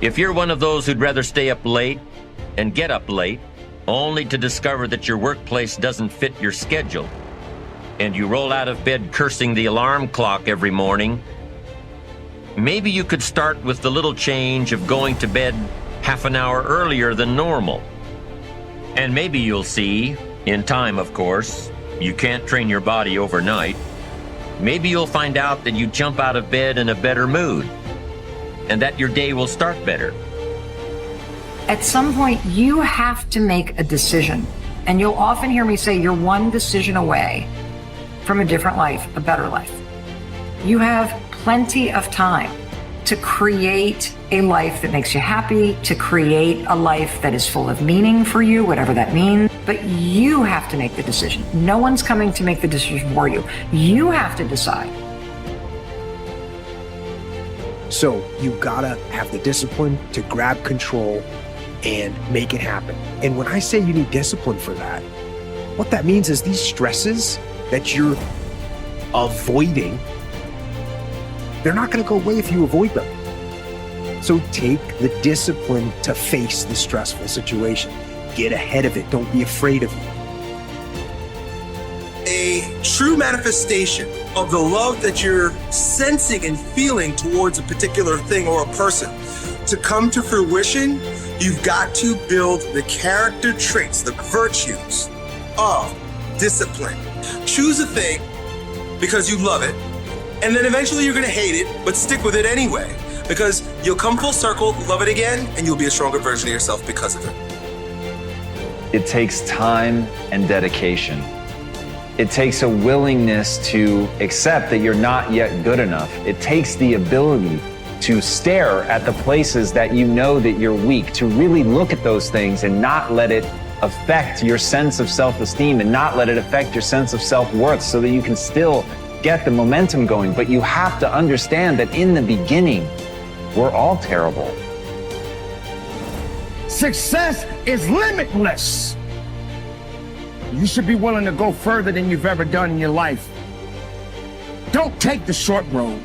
If you're one of those who'd rather stay up late and get up late, only to discover that your workplace doesn't fit your schedule, and you roll out of bed cursing the alarm clock every morning, maybe you could start with the little change of going to bed half an hour earlier than normal. And maybe you'll see, in time of course, you can't train your body overnight, maybe you'll find out that you jump out of bed in a better mood, and that your day will start better. At some point, you have to make a decision. And you'll often hear me say, you're one decision away from a different life, a better life. You have plenty of time to create a life that makes you happy, to create a life that is full of meaning for you, whatever that means. But you have to make the decision. No one's coming to make the decision for you. You have to decide. So you gotta have the discipline to grab control and make it happen. And when I say you need discipline for that, what that means is these stresses that you're avoiding, they're not gonna go away if you avoid them. So take the discipline to face the stressful situation. Get ahead of it, don't be afraid of it. A true manifestation of the love that you're sensing and feeling towards a particular thing or a person to come to fruition, you've got to build the character traits, the virtues of discipline. Choose a thing because you love it, and then eventually you're gonna hate it, but stick with it anyway, because you'll come full circle, love it again, and you'll be a stronger version of yourself because of it. It takes time and dedication. It takes a willingness to accept that you're not yet good enough. It takes the ability to stare at the places that you know that you're weak, to really look at those things and not let it affect your sense of self-esteem and not let it affect your sense of self-worth, so that you can still get the momentum going. But you have to understand that in the beginning, we're all terrible. Success is limitless. You should be willing to go further than you've ever done in your life. Don't take the short road.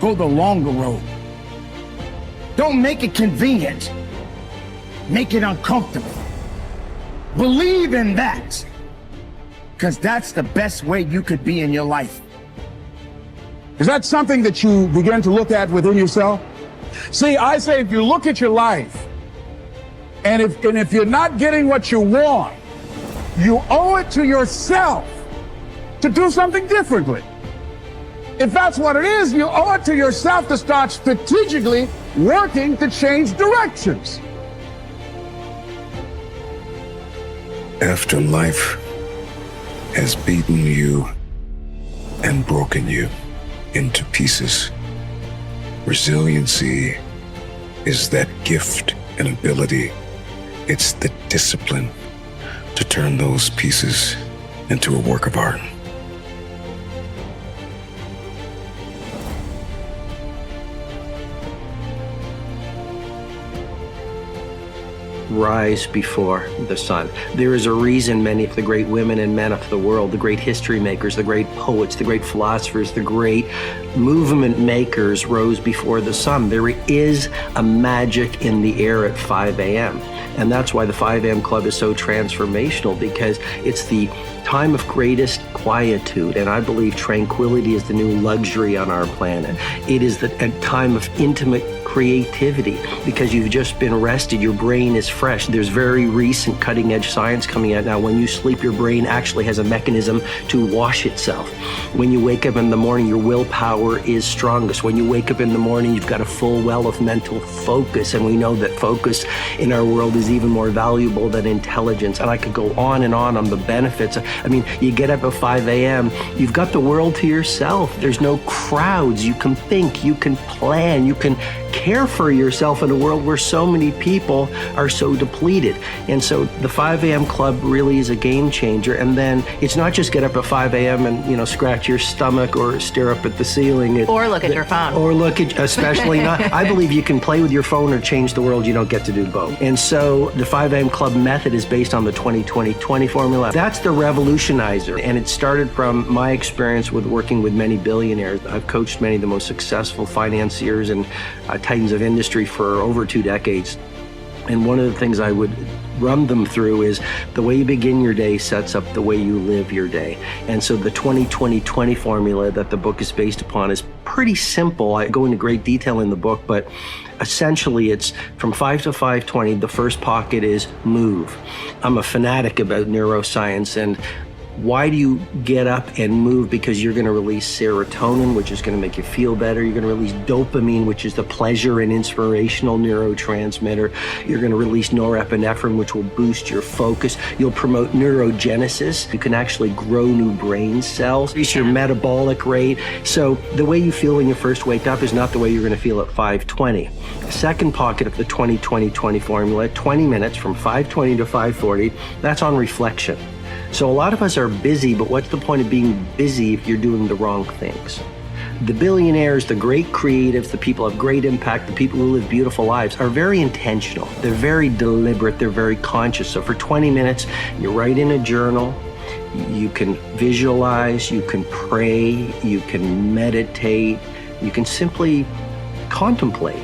Go the longer road. Don't make it convenient. Make it uncomfortable. Believe in that, because that's the best way you could be in your life. Is that something that you begin to look at within yourself? See, I say if you look at your life, and if you're not getting what you want, you owe it to yourself to do something differently. If that's what it is, you owe it to yourself to start strategically working to change directions. After life has beaten you and broken you into pieces, resiliency is that gift and ability. It's the discipline to turn those pieces into a work of art. Rise before the sun. There is a reason many of the great women and men of the world, the great history makers, the great poets, the great philosophers, the great movement makers rose before the sun. There is a magic in the air at 5 a.m. And that's why the 5 a.m. Club is so transformational, because it's the time of greatest quietude, and I believe tranquility is the new luxury on our planet. It is a time of intimate creativity, because you've just been rested, your brain is fresh. There's very recent cutting-edge science coming out now. When you sleep, your brain actually has a mechanism to wash itself. When you wake up in the morning, your willpower is strongest. When you wake up in the morning, you've got a full well of mental focus, and we know that focus in our world is even more valuable than intelligence. And I could go on the benefits. I mean, you get up at 5 a.m., you've got the world to yourself. There's no crowds. You can think, you can plan, you can care for yourself in a world where so many people are so depleted. And so the 5 a.m. Club really is a game changer. And then it's not just get up at 5 a.m. and, you know, scratch your stomach or stare up at the ceiling. Or look at your phone. Or look at, especially not. I believe you can play with your phone or change the world. You don't get to do both. And so the 5 a.m. Club method is based on the 20-20-20 formula. That's the revolutionizer. And it started from my experience with working with many billionaires. I've coached many of the most successful financiers and kinds of industry for over 2 decades. And one of the things I would run them through is the way you begin your day sets up the way you live your day. And so the 20-20-20 formula that the book is based upon is pretty simple. I go into great detail in the book, but essentially it's from 5 to 5:20. The first pocket is move. I'm a fanatic about neuroscience, and why do you get up and move? Because you're going to release serotonin, which is going to make you feel better. You're going to release dopamine, which is the pleasure and inspirational neurotransmitter. You're going to release norepinephrine, which will boost your focus. You'll promote neurogenesis. You can actually grow new brain cells, increase your metabolic rate. So the way you feel when you first wake up is not the way you're going to feel at 5:20. The second pocket of the 20-20-20 formula, 20 minutes from 5:20 to 5:40, that's on reflection. So a lot of us are busy, but what's the point of being busy if you're doing the wrong things? The billionaires, the great creatives, the people of great impact, the people who live beautiful lives are very intentional. They're very deliberate. They're very conscious. So for 20 minutes, you write in a journal. You can visualize, you can pray, you can meditate, you can simply contemplate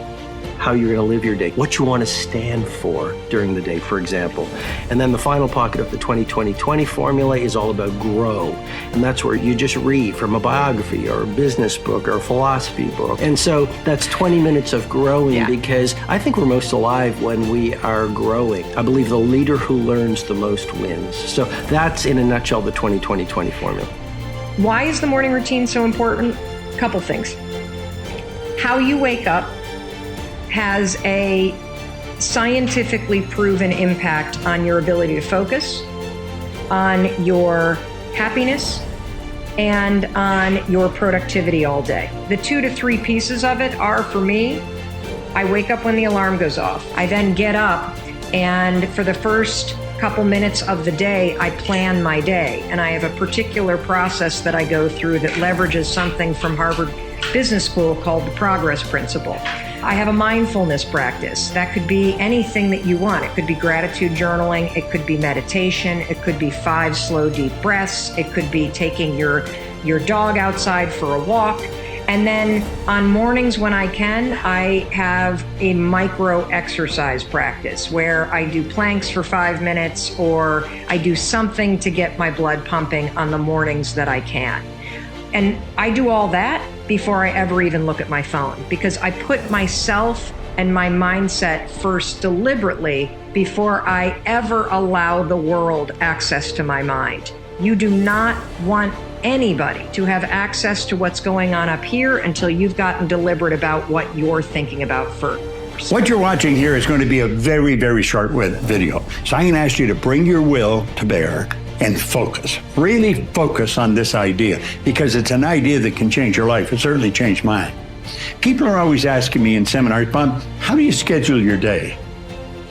how you're going to live your day, what you want to stand for during the day, for example. And then the final pocket of the 20-20-20 formula is all about grow. And that's where you just read from a biography or a business book or a philosophy book. And so that's 20 minutes of growing, because I think we're most alive when we are growing. I believe the leader who learns the most wins. So that's in a nutshell the 20-20-20 formula. Why is the morning routine so important? Couple things. How you wake up has a scientifically proven impact on your ability to focus, on your happiness, and on your productivity all day. The 2 to 3 pieces of it are, for me, I wake up when the alarm goes off. I then get up, and for the first couple minutes of the day, I plan my day. And I have a particular process that I go through that leverages something from Harvard Business School called the progress principle. I have a mindfulness practice. That could be anything that you want. It could be gratitude journaling. It could be meditation. It could be 5 slow, deep breaths. It could be taking your dog outside for a walk. And then on mornings when I can, I have a micro exercise practice where I do planks for 5 minutes, or I do something to get my blood pumping on the mornings that I can. And I do all that before I ever even look at my phone, because I put myself and my mindset first deliberately before I ever allow the world access to my mind. You do not want anybody to have access to what's going on up here until you've gotten deliberate about what you're thinking about first. What you're watching here is going to be a very, very short video. So I'm going to ask you to bring your will to bear and focus. Really focus on this idea, because it's an idea that can change your life. It certainly changed mine. People are always asking me in seminars, Bob, how do you schedule your day?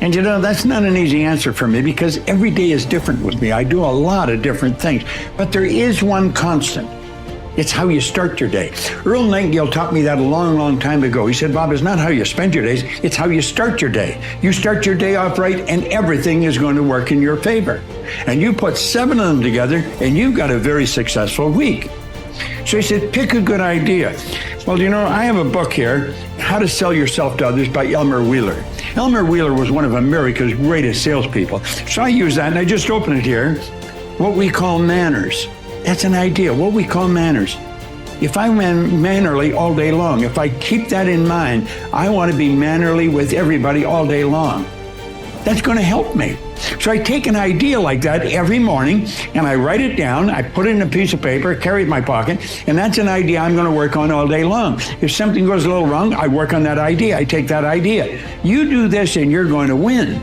And you know, that's not an easy answer for me, because every day is different with me. I do a lot of different things, but there is one constant. It's how you start your day. Earl Nightingale taught me that a long, long time ago. He said, Bob, it's not how you spend your days, it's how you start your day. You start your day off right, and everything is going to work in your favor. And you put 7 of them together, and you've got a very successful week. So he said, pick a good idea. Well, you know, I have a book here, How to Sell Yourself to Others by Elmer Wheeler. Elmer Wheeler was one of America's greatest salespeople. So I use that, and I just open it here. What we call manners. That's an idea, what we call manners. If I'm mannerly all day long, if I keep that in mind, I want to be mannerly with everybody all day long. That's going to help me. So I take an idea like that every morning, and I write it down, I put it in a piece of paper, carry it in my pocket, and that's an idea I'm going to work on all day long. If something goes a little wrong, I work on that idea, I take that idea. You do this and you're going to win.